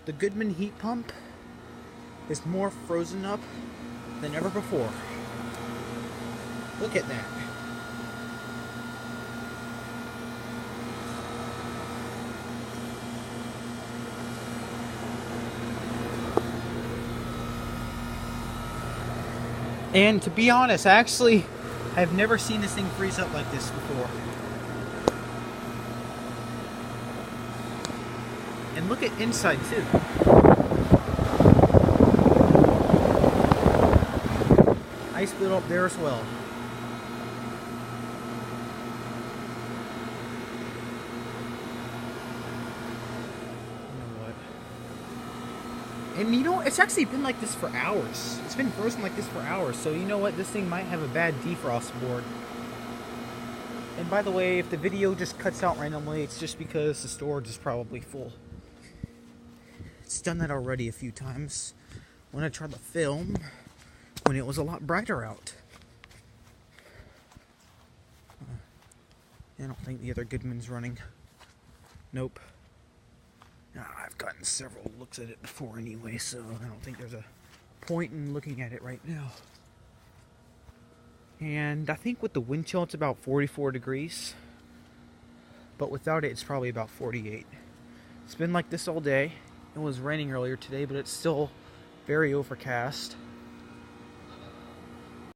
The Goodman heat pump is more frozen up than ever before. Look at that. And to be honest, I've never seen this thing freeze up like this before. And look at inside too. Ice build up there as well. And you know, it's actually been like this for hours. It's been frozen like this for hours. So you know what? This thing might have a bad defrost board. And by the way, if the video just cuts out randomly, it's just because the storage is probably full. It's done that already a few times when I tried to film when it was a lot brighter out. I don't think the other Goodman's running. Nope. I've gotten several looks at it before anyway, so I don't think there's a point in looking at it right now. And I think with the wind chill it's about 44 degrees, but without it it's probably about 48. It's been like this all day. It was raining earlier today, but it's still very overcast.